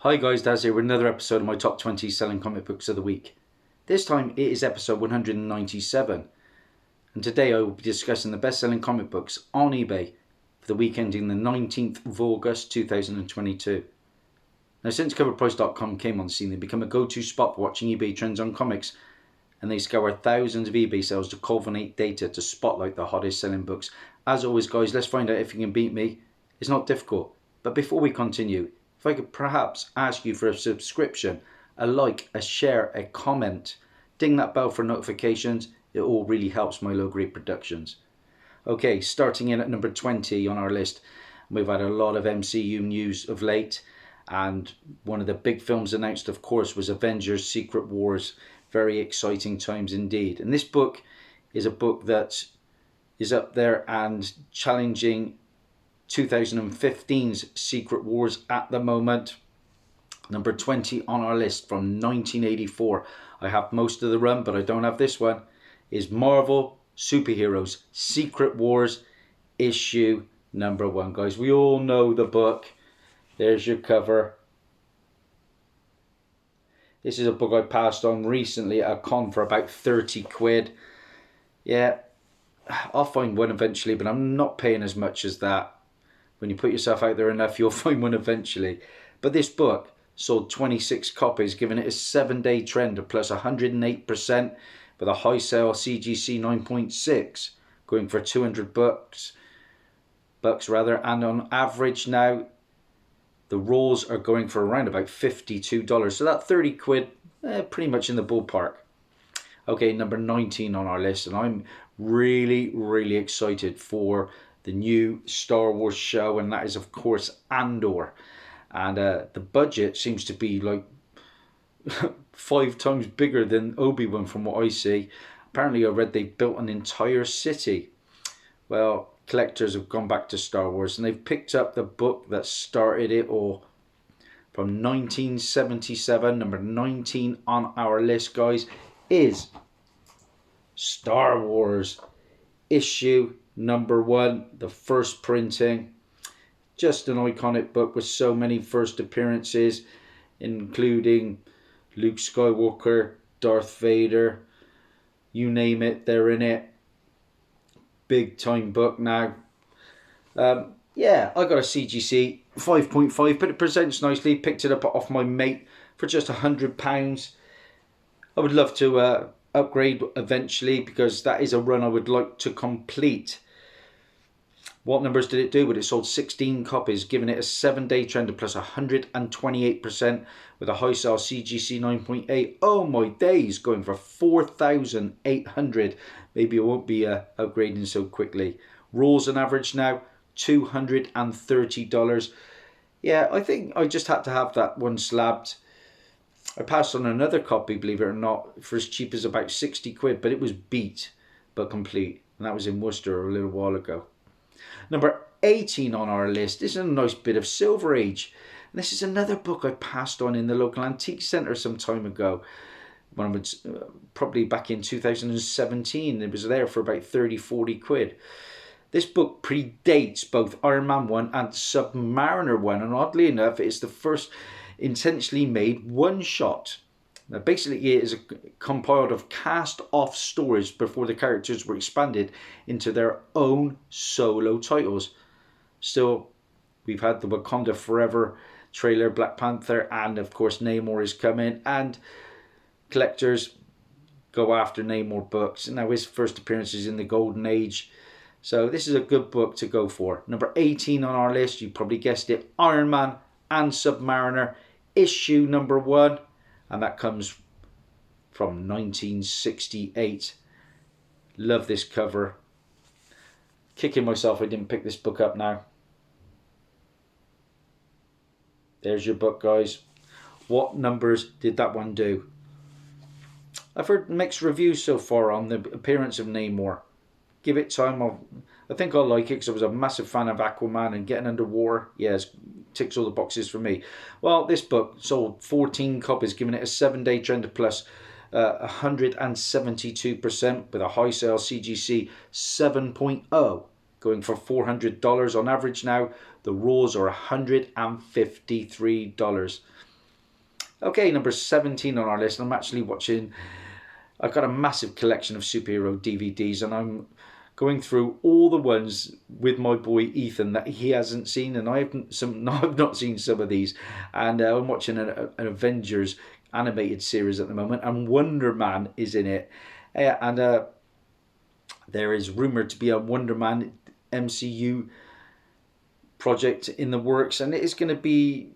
Hi guys, Dazzie with another episode of my top 20 selling comic books of the week. This time it is episode 197, and today I will be discussing the best selling comic books on eBay for the week ending the 19th of August 2022. Now, since coverprice.com came on the scene, they've become a go-to spot for watching eBay trends on comics, and they scour thousands of eBay sales to culminate data to spotlight the hottest selling books. As always guys, let's find out if you can beat me. It's not difficult, but before we continue, if I could perhaps ask you for a subscription, a like, a share, a comment, ding that bell for notifications. It all really helps my low grade productions. Okay, starting in at number 20 on our list, we've had a lot of MCU news of late, and one of the big films announced, of course, was Avengers: Secret Wars. Very exciting times indeed. And this book is a book that is up there and challenging 2015's Secret Wars at the moment. Number 20 on our list from 1984. I have most of the run, but I don't have this one. Is Marvel Superheroes Secret Wars issue number 1. Guys, we all know the book. There's your cover. This is a book I passed on recently at a con for about 30 quid. Yeah, I'll find one eventually, but I'm not paying as much as that. When you put yourself out there enough, you'll find one eventually. But this book sold 26 copies, giving it a 7-day trend of plus 108%, with a high sale CGC 9.6, going for 200 bucks rather. And on average now, the Raws are going for around about $52. So that 30 quid, pretty much in the ballpark. Okay, number 19 on our list, and I'm really excited for the new Star Wars show, and that is of course Andor. And the budget seems to be like 5 times bigger than Obi-Wan from what I see. Apparently I read they built an entire city. Well, collectors have gone back to Star Wars and they've picked up the book that started it all from 1977. Number 19 on our list, guys, is Star Wars issue number 1, the first printing. Just an iconic book with so many first appearances, including Luke Skywalker, Darth Vader, you name it, they're in it. Big time book now. Yeah, I got a CGC 5.5, but it presents nicely. Picked it up off my mate for just £100. I would love to upgrade eventually, because that is a run I would like to complete. What numbers did it do? Well, it sold 16 copies, giving it a 7-day trend of plus 128%, with a high sale CGC 9.8. Oh my days, going for 4,800. Maybe I won't be upgrading so quickly. Raws on average now $230. Yeah, I think I just had to have that one slabbed. I passed on another copy, believe it or not, for as cheap as about 60 quid, but it was beat but complete, and that was in Worcester a little while ago. Number 18 on our list is a nice bit of Silver Age. And this is another book I passed on in the local antique centre some time ago, when I was probably back in 2017. It was there for about 30-40 quid. This book predates both Iron Man 1 and Submariner 1, and oddly enough, it's the first intentionally made one-shot. Now, basically, it is compiled of cast-off stories before the characters were expanded into their own solo titles. Still, we've had the Wakanda Forever trailer, Black Panther, and of course Namor is coming, and collectors go after Namor books. And now his first appearance is in the Golden Age. So this is a good book to go for. Number 18 on our list, you probably guessed it, Iron Man and Submariner, issue number 1. And that comes from 1968. Love this cover. Kicking myself I didn't pick this book up now. There's your book, guys. What numbers did that one do? I've heard mixed reviews so far on the appearance of Namor. Give it time. I think I'll like it, because I was a massive fan of Aquaman, and getting underwater, yes, ticks all the boxes for me. Well, this book sold 14 copies, giving it a 7-day trend of plus 172%, with a high sale CGC 7.0, going for $400 on average now. The Raws are $153. Okay, number 17 on our list. I'm actually watching, I've got a massive collection of superhero DVDs, and I'm going through all the ones with my boy Ethan that he hasn't seen, and I've not seen some of these, and I'm watching an Avengers animated series at the moment, and Wonder Man is in it, and there is rumored to be a Wonder Man MCU project in the works, and it is going to be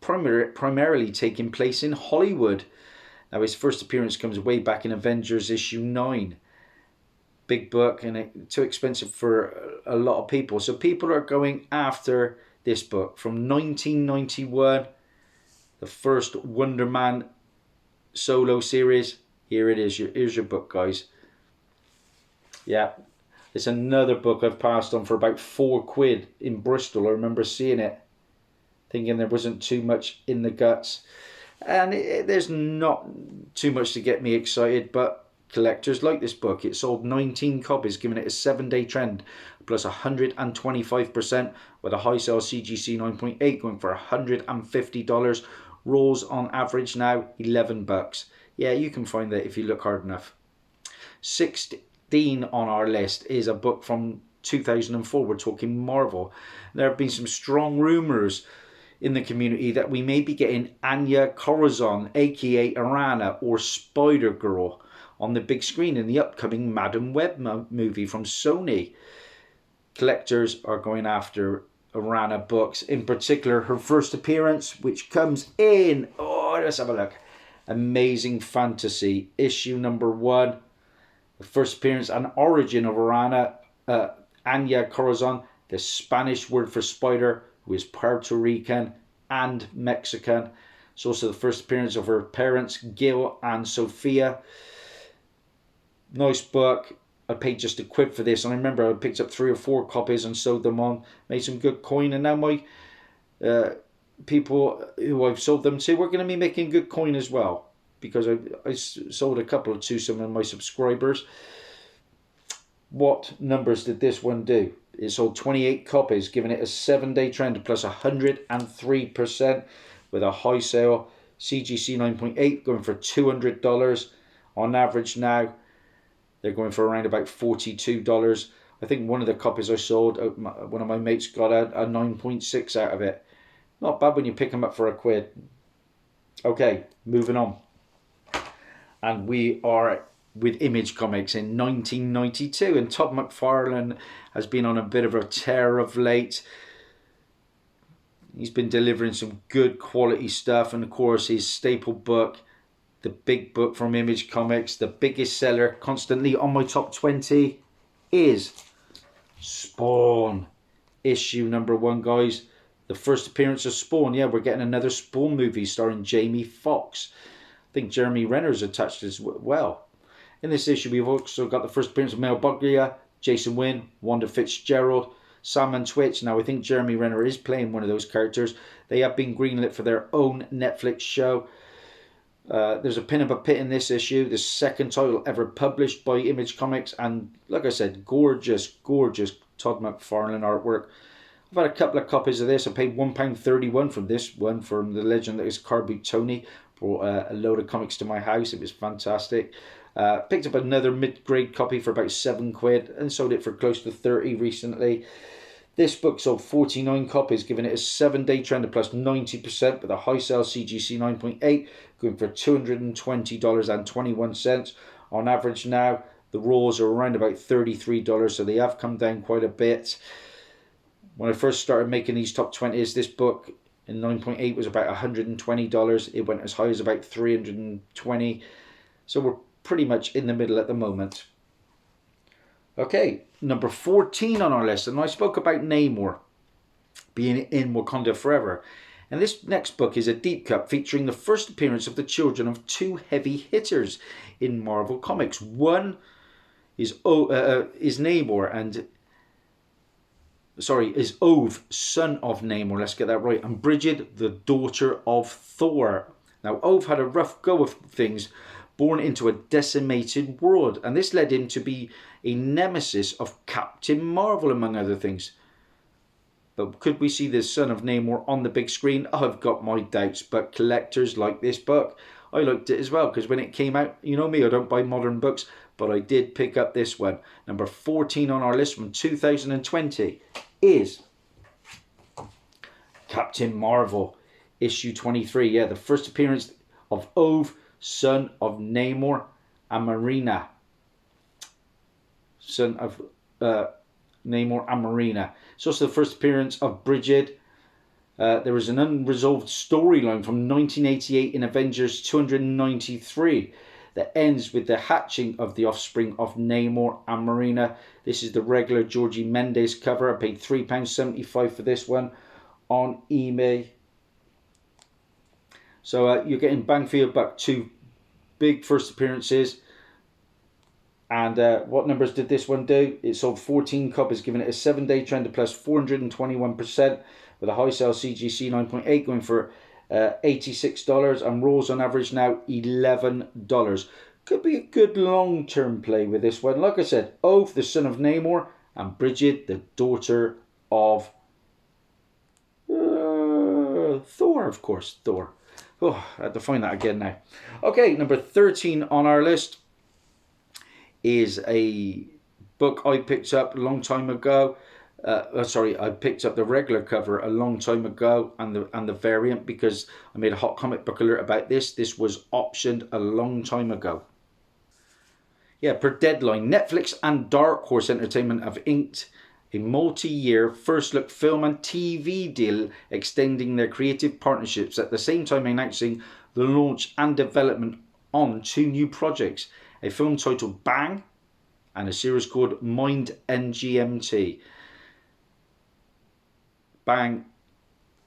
primarily taking place in Hollywood. Now, his first appearance comes way back in Avengers issue 9. Big book, and too expensive for a lot of people. So people are going after this book from 1991, the first Wonder Man solo series. Here it is. Here's your book, guys. Yeah, it's another book I've passed on for about £4 in Bristol. I remember seeing it, thinking there wasn't too much in the guts. And there's not too much to get me excited, but collectors like this book. It sold 19 copies, giving it a 7-day trend, plus 125%, with a high sale CGC 9.8 going for $150. Rolls on average now $11. Yeah, you can find that if you look hard enough. 16 on our list is a book from 2004. We're talking Marvel. There have been some strong rumours in the community that we may be getting Anya Corazon, aka Arana, or Spider-Girl on the big screen in the upcoming Madam Web movie from Sony. Collectors are going after Arana books, in particular her first appearance, which comes in, let's have a look, Amazing Fantasy, issue number 1. The first appearance and origin of Arana, Anya Corazon, the Spanish word for spider, who is Puerto Rican and Mexican. It's also the first appearance of her parents, Gil and Sophia. Nice book. I paid just £1 for this, and I remember I picked up 3 or 4 copies and sold them on, made some good coin, and now my people who I've sold them to, we're going to be making good coin as well, because I sold a couple to some of my subscribers. What numbers did this one do? It sold 28 copies, giving it a 7-day trend plus 103%, with a high sale CGC 9.8 going for $200. On average now, they're going for around about $42. I think one of the copies I sold, one of my mates got a 9.6 out of it. Not bad when you pick them up for £1. Okay, moving on. And we are with Image Comics in 1992, and Todd McFarlane has been on a bit of a tear of late. He's been delivering some good quality stuff, and of course his staple book, the big book from Image Comics, the biggest seller constantly on my top 20, is Spawn, issue number 1, guys. The first appearance of Spawn. Yeah, we're getting another Spawn movie starring Jamie Foxx. I think Jeremy Renner's attached as well. In this issue, we've also got the first appearance of Mel Buglia, Jason Wynn, Wanda Fitzgerald, Sam Twitch. Now, I think Jeremy Renner is playing one of those characters. They have been greenlit for their own Netflix show. There's a pin of a pit in this issue, the second title ever published by Image Comics, and like I said, gorgeous Todd McFarlane artwork. I've had a couple of copies of this. I paid £1.31 from this one from the legend that is Car Boot Tony. Brought a load of comics to my house. It was fantastic. Picked up another mid-grade copy for about £7 and sold it for close to 30 recently. This book sold 49 copies, giving it a 7-day trend of plus 90%, with a high sale CGC 9.8 going for $220.21. On average now, the raws are around about $33, so they have come down quite a bit. When I first started making these top 20s, this book in 9.8 was about $120. It went as high as about $320. So we're pretty much in the middle at the moment. Okay, number 14 on our list, and I spoke about Namor being in Wakanda Forever. And this next book is a deep cut featuring the first appearance of the children of 2 heavy hitters in Marvel Comics. One is Namor and is Ove, son of Namor, let's get that right, and Bridget, the daughter of Thor. Now, Ove had a rough go of things, born into a decimated world, and this led him to be a nemesis of Captain Marvel, among other things. But could we see the Son of Namor on the big screen? I've got my doubts, but collectors like this book. I liked it as well, because when it came out, you know me, I don't buy modern books, but I did pick up this one. Number 14 on our list from 2020 is Captain Marvel, issue 23. Yeah, the first appearance of Ove, son of Namor and Marina. Son of Namor and Marina. It's also the first appearance of Bridget. There was an unresolved storyline from 1988 in Avengers 293 that ends with the hatching of the offspring of Namor and Marina. This is the regular Georgie Mendes cover. I paid £3.75 for this one on eBay. So you're getting bang for your buck. Two big first appearances. And what numbers did this one do? It sold 14 copies, giving it a 7-day trend of plus 421%, with a high sale CGC 9.8 going for $86, and Raws on average now $11. Could be a good long-term play with this one. Like I said, Ove, the son of Namor, and Bridget, the daughter of Thor, of course. Thor. Oh, I had to find that again now. Okay, number 13 on our list is a book I picked up a long time ago. I picked up the regular cover a long time ago and the variant because I made a hot comic book alert about this. This was optioned a long time ago. Yeah, per Deadline, Netflix and Dark Horse Entertainment have inked a multi-year first look film and TV deal extending their creative partnerships at the same time announcing the launch and development on 2 new projects. A film titled Bang and a series called Mind NGMT. Bang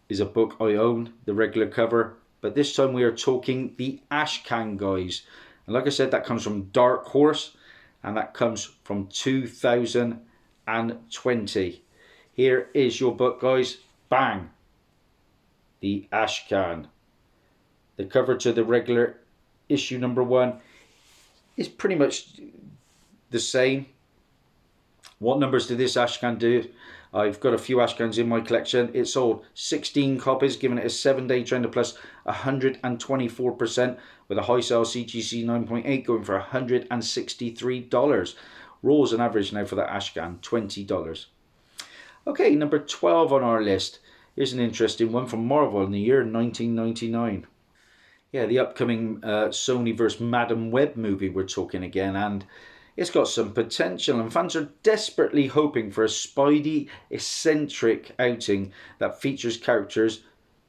is a book I own, the regular cover, but this time we are talking the Ashcan guys. And like I said, that comes from Dark Horse and that comes from 2020. Here is your book, guys. Bang, the Ashcan. The cover to the regular issue number 1 is pretty much the same. What numbers did this Ashcan do? I've got a few Ashcans in my collection. It sold 16 copies, giving it a 7-day trend of plus 124%, with a high sale CGC 9.8 going for $163. Raws on average now for that Ashcan, $20. Okay, number 12 on our list. Here's an interesting one from Marvel in the year 1999. Yeah, the upcoming Sony vs. Madam Web movie we're talking again, and it's got some potential, and fans are desperately hoping for a Spidey eccentric outing that features characters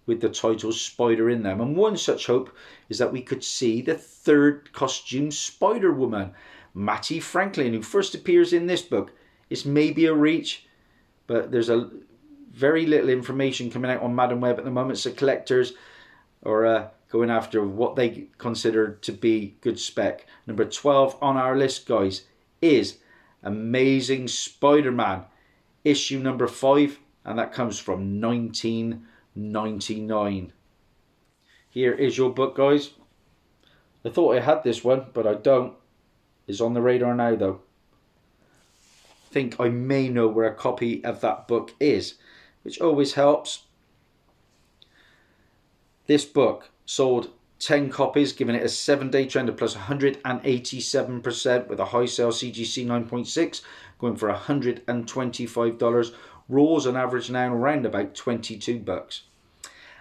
with the title Spider in them. And one such hope is that we could see the 3rd costume Spider-Woman, Mattie Franklin, who first appears in this book. It's maybe a reach, but there's a very little information coming out on Madam Web at the moment, so collectors are going after what they consider to be good spec. Number 12 on our list, guys, is Amazing Spider-Man, issue number 5, and that comes from 1999. Here is your book, guys. I thought I had this one, but I don't. It's on the radar now, though. I think I may know where a copy of that book is, which always helps. This book sold 10 copies, giving it a 7-day trend of plus 187%, with a high sale CGC 9.6 going for $125. Raws on average now around about $22.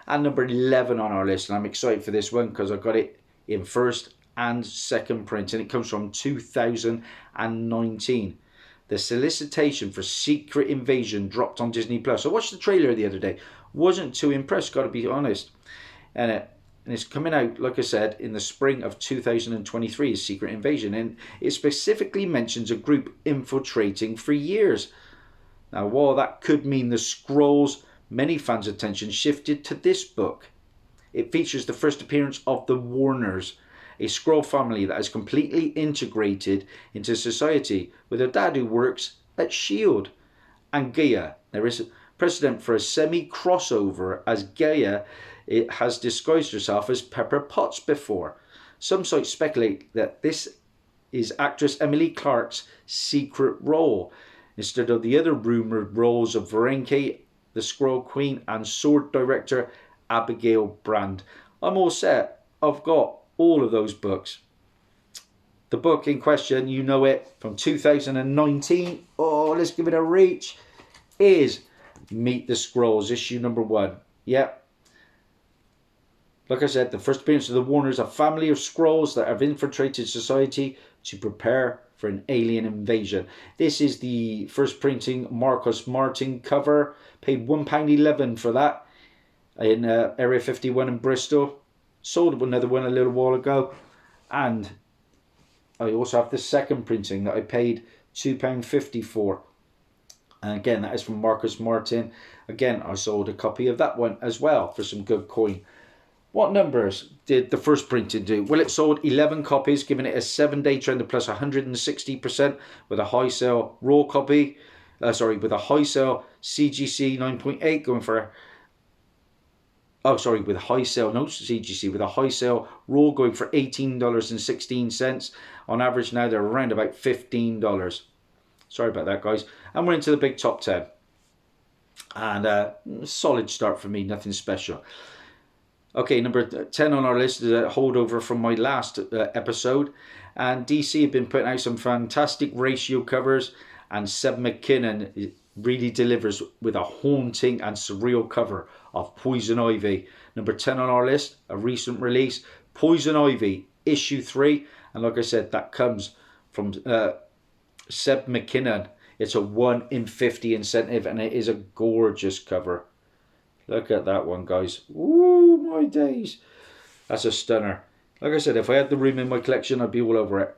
And number 11 on our list, and I'm excited for this one because I got it in first and second print, and it comes from 2019. The solicitation for Secret Invasion dropped on Disney Plus. I watched the trailer the other day. Wasn't too impressed, got to be honest. And it's coming out, like I said, in the spring of 2023, is Secret Invasion. And it specifically mentions a group infiltrating for years. Now, while that could mean the Skrulls, many fans' attention shifted to this book. It features the first appearance of the Warners, a Skrull family that is completely integrated into society, with a dad who works at S.H.I.E.L.D. and Gaia. There is precedent for a semi-crossover, as Gaia has disguised herself as Pepper Potts before. Some sites speculate that this is actress Emily Clark's secret role, instead of the other rumoured roles of Verenke, the Scroll Queen and sword director Abigail Brand. I'm all set. I've got all of those books. The book in question, you know it, from 2019. Oh, let's give it a reach. Is Meet the Skrulls, issue number 1. Yep. Like I said, the first appearance of the Warners, a family of Skrulls that have infiltrated society to prepare for an alien invasion. This is the first printing Marcus Martin cover. Paid £1.11 for that in Area 51 in Bristol. Sold another one a little while ago. And I also have the second printing that I paid £2.50 for. And again, that is from Marcus Martin. Again, I sold a copy of that one as well for some good coin. What numbers did the first printing do? Well, it sold 11 copies, giving it a 7-day trend of plus 160% with a high sale raw copy. With a high sale CGC 9.8 going for... with a high sale, no CGC, with a high sale raw going for $18.16. On average now, they're around about $15. Sorry about that, guys. And we're into the big top 10. And solid start for me, nothing special. Okay, number 10 on our list is a holdover from my last episode. And DC have been putting out some fantastic ratio covers. And Seb McKinnon really delivers with a haunting and surreal cover of Poison Ivy. Number 10 on our list, a recent release, Poison Ivy, issue 3. And like I said, that comes from Seb McKinnon. It's a 1 in 50 incentive and it is a gorgeous cover. Look at that one, guys. Ooh, my days. That's a stunner. Like I said, if I had the room in my collection, I'd be all over it.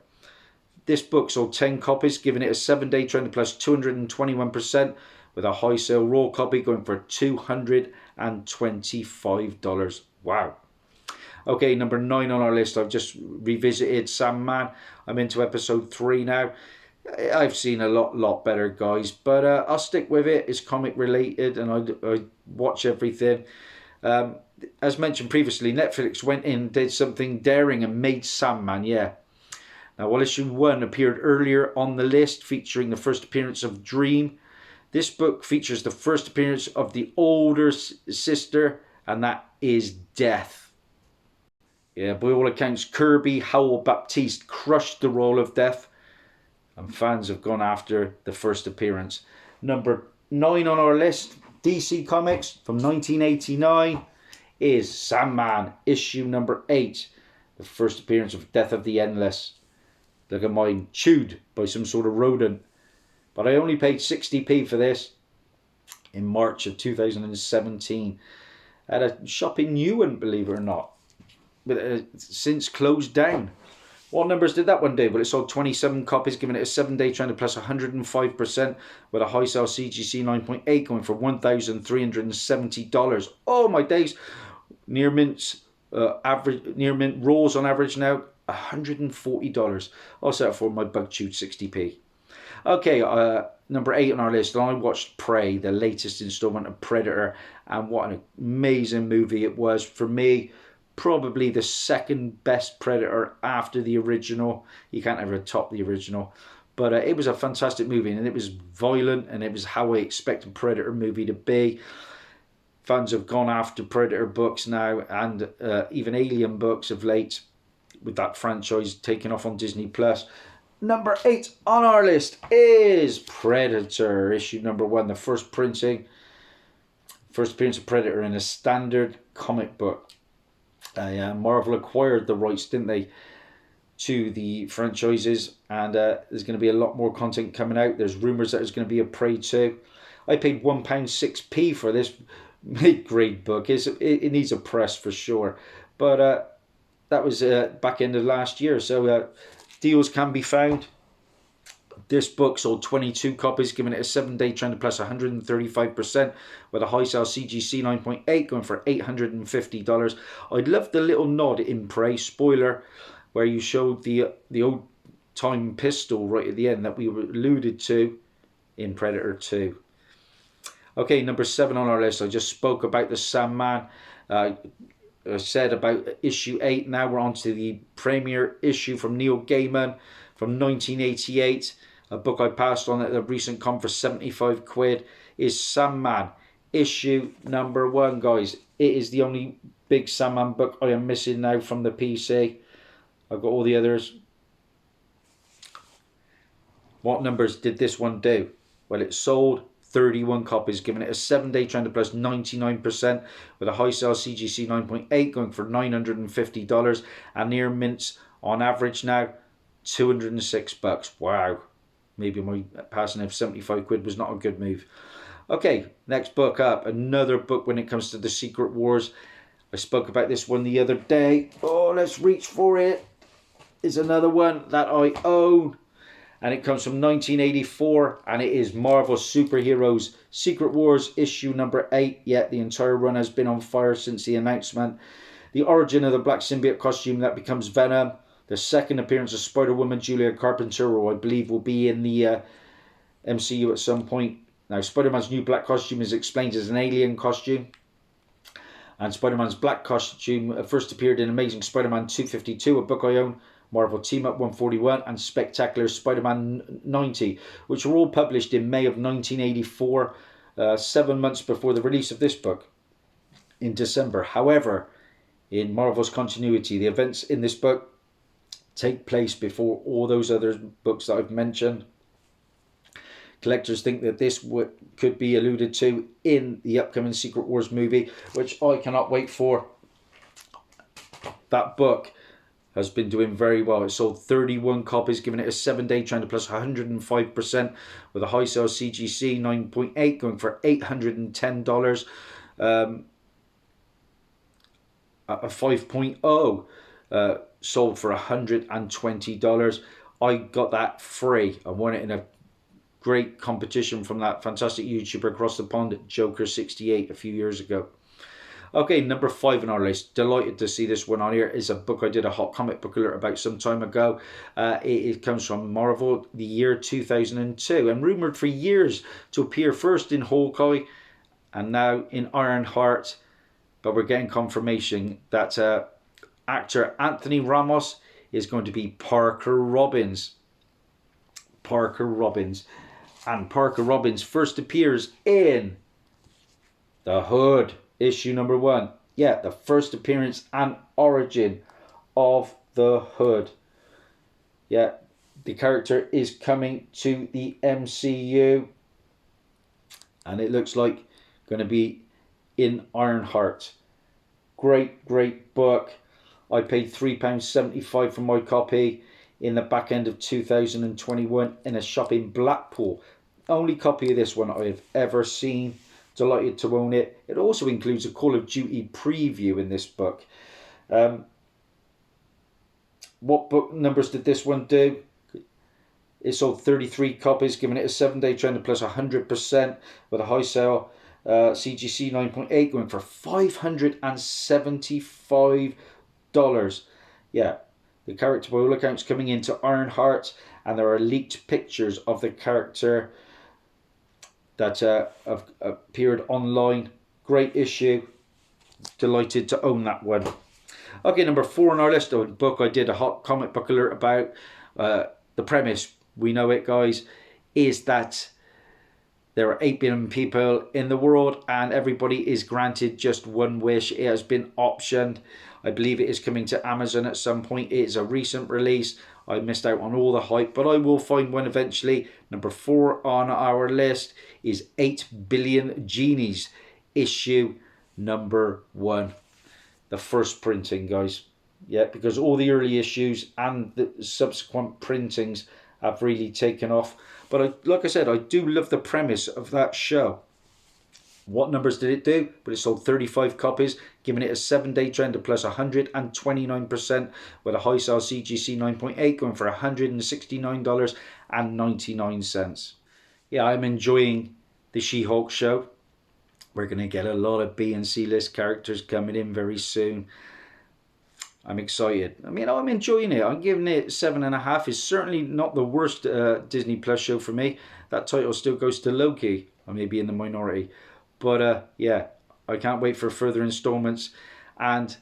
This book sold 10 copies, giving it a 7-day trend plus 221%, with a high sale raw copy going for $225. Wow. Okay, number 9 on our list. I've just revisited Sandman. I'm into episode 3 now. I've seen a lot better, guys, but I'll stick with it. It's comic related and I watch everything. As mentioned previously, Netflix went in, did something daring and made Sandman. Now, while issue 1 appeared earlier on the list, featuring the first appearance of Dream, this book features the first appearance of the older sister, and that is Death. Yeah, by all accounts, Kirby Howell Baptiste crushed the role of Death, and fans have gone after the first appearance. Number 9 on our list, DC Comics from 1989, is Sandman, issue number 8. The first appearance of Death of the Endless. Look at mine, chewed by some sort of rodent. But I only paid 60p for this in March of 2017 at a shop in Ewan, believe it or not. But since closed down. What numbers did that one do? Well, it sold 27 copies, giving it a 7-day trend of plus 105%, with a high sale CGC 9.8 going for $1,370. Oh my days! Near mint raws on average now $140. I'll settle for my bug chewed 60p. Okay, number 8 on our list. I watched Prey, the latest installment of Predator, and what an amazing movie it was for me. Probably the second best Predator after the original. You can't ever top the original. But it was a fantastic movie, and it was violent, and it was how I expect a Predator movie to be. Fans have gone after Predator books now, and even Alien books of late, with that franchise taking off on Disney+. Number 8 on our list is Predator, issue number 1, the first printing. First appearance of Predator in a standard comic book. Marvel acquired the rights, didn't they, to the franchises, and there's going to be a lot more content coming out. There's rumours that there's going to be a Prey 2. I paid £1.06 for this mid-grade book. It needs a press for sure, but that was back end of last year, so deals can be found. This book sold 22 copies, giving it a 7-day trend plus 135%, with a high sale CGC 9.8 going for $850. I'd love the little nod in Prey, spoiler, where you showed the old time pistol right at the end that we alluded to in Predator 2. Okay, number 7 on our list. I just spoke about the Sandman. I said about issue 8. Now we're on to the premiere issue from Neil Gaiman from 1988. A book I passed on at a recent con for 75 quid is Sandman, issue number 1, guys. It is the only big Sandman book I am missing now from the PC. I've got all the others. What numbers did this one do? Well, it sold 31 copies, giving it a 7-day trend of plus 99%, with a high sale CGC 9.8 going for $950, and near mints on average now $206. Wow, maybe my passing of 75 quid was not a good move. Okay, next book up, another book when it comes to the Secret Wars. I spoke about this one the other day. Oh, let's reach for it. It's another one that I own, and it comes from 1984, and it is Marvel Superheroes Secret Wars issue number 8. Yet the entire run has been on fire since the announcement. The origin of the black symbiote costume that becomes Venom. The second appearance of Spider-Woman Julia Carpenter, who I believe will be in the MCU at some point. Now, Spider-Man's new black costume is explained as an alien costume. And Spider-Man's black costume first appeared in Amazing Spider-Man 252, a book I own, Marvel Team Up 141, and Spectacular Spider-Man 90, which were all published in May of 1984, 7 months before the release of this book in December. However, in Marvel's continuity, the events in this book take place before all those other books that I've mentioned. Collectors think that this could be alluded to in the upcoming Secret Wars movie, which I cannot wait for. That book has been doing very well. It sold 31 copies, giving it a 7-day trend of plus 105%, with a high sale CGC 9.8 going for $810. A 5.0 sold for $120. I got that free. I won it in a great competition from that fantastic YouTuber across the pond, Joker68, a few years ago. Okay, number 5 on our list. Delighted to see this one on here. It's a book I did a hot comic book alert about some time ago. It comes from Marvel, the year 2002, and rumoured for years to appear first in Hawkeye and now in Ironheart. But we're getting confirmation that actor Anthony Ramos is going to be Parker Robbins. Parker Robbins. And Parker Robbins first appears in The Hood, issue number 1. Yeah, the first appearance and origin of The Hood. Yeah, the character is coming to the MCU. And it looks like going to be in Ironheart. Great, great book. I paid £3.75 for my copy in the back end of 2021 in a shop in Blackpool. Only copy of this one I have ever seen. Delighted to own it. It also includes a Call of Duty preview in this book. What book numbers did this one do? It sold 33 copies, giving it a 7-day trend of plus 100%, with a high sale CGC 9.8 going for $575. Yeah, the character by all accounts coming into Ironheart, and there are leaked pictures of the character that have appeared online. Great issue. Delighted to own that one. Okay, number 4 on our list, a book I did a hot comic book alert about. The premise, we know it, guys, is that there are 8 billion people in the world and everybody is granted just one wish. It has been optioned. I believe it is coming to Amazon at some point. It is a recent release. I missed out on all the hype, but I will find one eventually. Number 4 on our list is 8 Billion Genies, issue number 1. The first printing, guys. Yeah, because all the early issues and the subsequent printings have really taken off. But like I said, I do love the premise of that show. What numbers did it do? But it sold 35 copies, giving it a 7-day trend of plus 129%, with a high sale CGC 9.8 going for $169.99. Yeah, I'm enjoying the She-Hulk show. We're going to get a lot of B and C list characters coming in very soon. I'm excited. I mean, I'm enjoying it. I'm giving it 7.5. It's certainly not the worst Disney Plus show for me. That title still goes to Loki. I may be in the minority. But yeah, I can't wait for further installments. And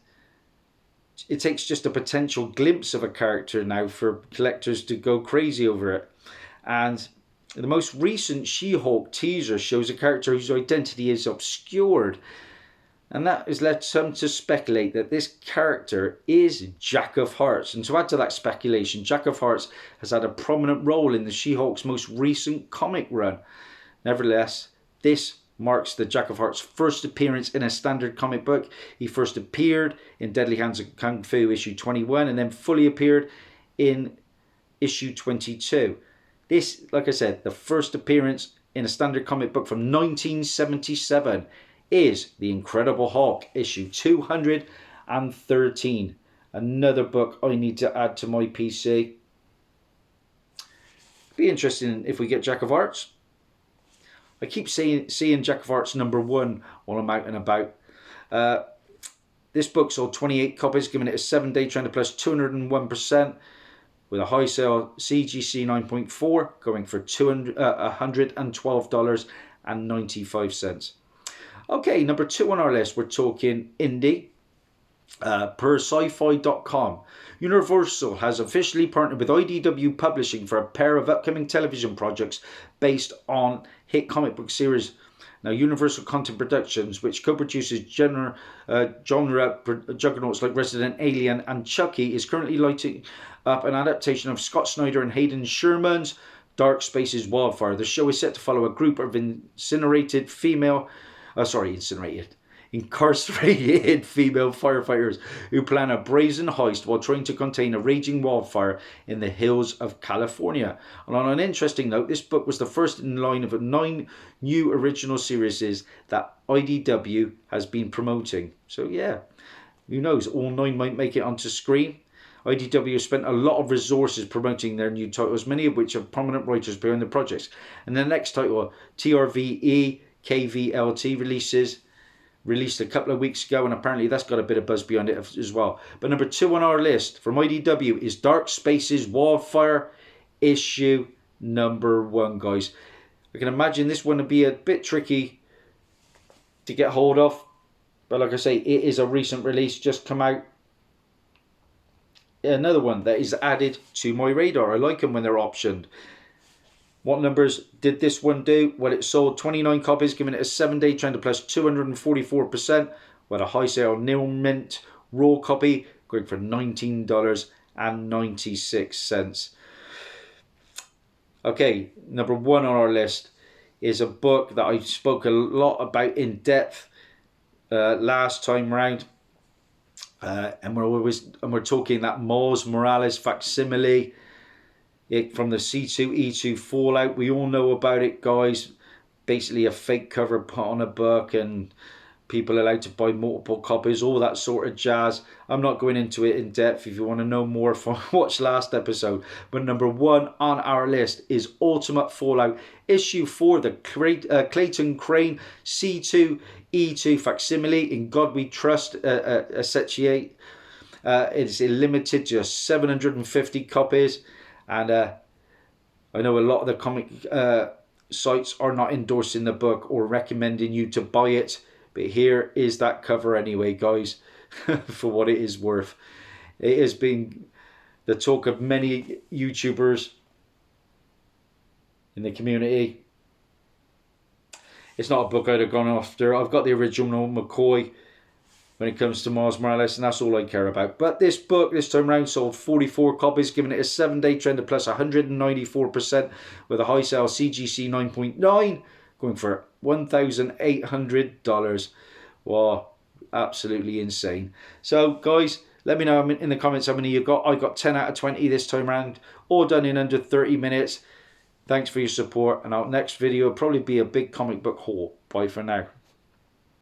it takes just a potential glimpse of a character now for collectors to go crazy over it. And The most recent She-Hulk teaser shows a character whose identity is obscured, and that has led some to speculate that this character is Jack of Hearts. And to add to that speculation, Jack of Hearts has had a prominent role in the She-Hulk's most recent comic run. Nevertheless, this marks the Jack of Hearts' first appearance in a standard comic book. He first appeared in Deadly Hands of Kung Fu issue 21 and then fully appeared in issue 22. This, like I said, the first appearance in a standard comic book from 1977 is The Incredible Hulk issue 213. Another book I need to add to my PC. Be interesting if we get Jack of Hearts. I keep seeing Jack of Hearts #1 while I'm out and about. This book sold 28 copies, giving it a 7-day trend of plus 201%, with a high sale CGC 9.4 going for $112.95. Okay, #2 on our list, we're talking indie. Per sci-fi.com, Universal has officially partnered with IDW Publishing for a pair of upcoming television projects based on hit comic book series. Now, Universal Content Productions, which co-produces genre juggernauts like Resident Alien and Chucky, is currently lighting up an adaptation of Scott Snyder and Hayden Sherman's Dark Spaces Wildfire. The show is set to follow a group of incarcerated female firefighters who plan a brazen heist while trying to contain a raging wildfire in the hills of California. And on an interesting note, this book was the first in line of 9 new original series that IDW has been promoting. So yeah, who knows, all 9 might make it onto screen. IDW has spent a lot of resources promoting their new titles, many of which have prominent writers behind the projects. And the next title, TRVE KVLT, released a couple of weeks ago, and apparently that's got a bit of buzz behind it as well. But #2 on our list from IDW is Dark Spaces Wildfire issue #1, guys. I can imagine this one to be a bit tricky to get hold of, but like I say, it is a recent release, just come out. Another one that is added to my radar. I like them when they're optioned. What numbers did this one do? Well, it sold 29 copies, giving it a 7-day trend of plus 244%, with a high sale nil mint raw copy going for $19.96. Okay, #1 on our list is a book that I spoke a lot about in depth last time round. And we're talking that Miles Morales facsimile from the C2E2 Fallout. We all know about it, guys. Basically a fake cover put on a book and people allowed to buy multiple copies, all that sort of jazz. I'm not going into it in depth. If you want to know more, watch last episode. But #1 on our list is Ultimate Fallout issue 4, the Clayton Crane C2E2 facsimile, In God We Trust acetate. It's limited to 750 copies, and I know a lot of the comic sites are not endorsing the book or recommending you to buy it, but here is that cover anyway, guys, for what it is worth. It has been the talk of many YouTubers in the community. It's not a book I'd have gone after. I've got the original McCoy when it comes to Miles Morales, and that's all I care about. But this book, this time round, sold 44 copies, giving it a 7-day trend of plus 194%, with a high sale CGC 9.9, going for $1,800. Wow, absolutely insane. So, guys, let me know in the comments how many you got. I got 10 out of 20 this time round, all done in under 30 minutes. Thanks for your support, and our next video will probably be a big comic book haul. Bye for now.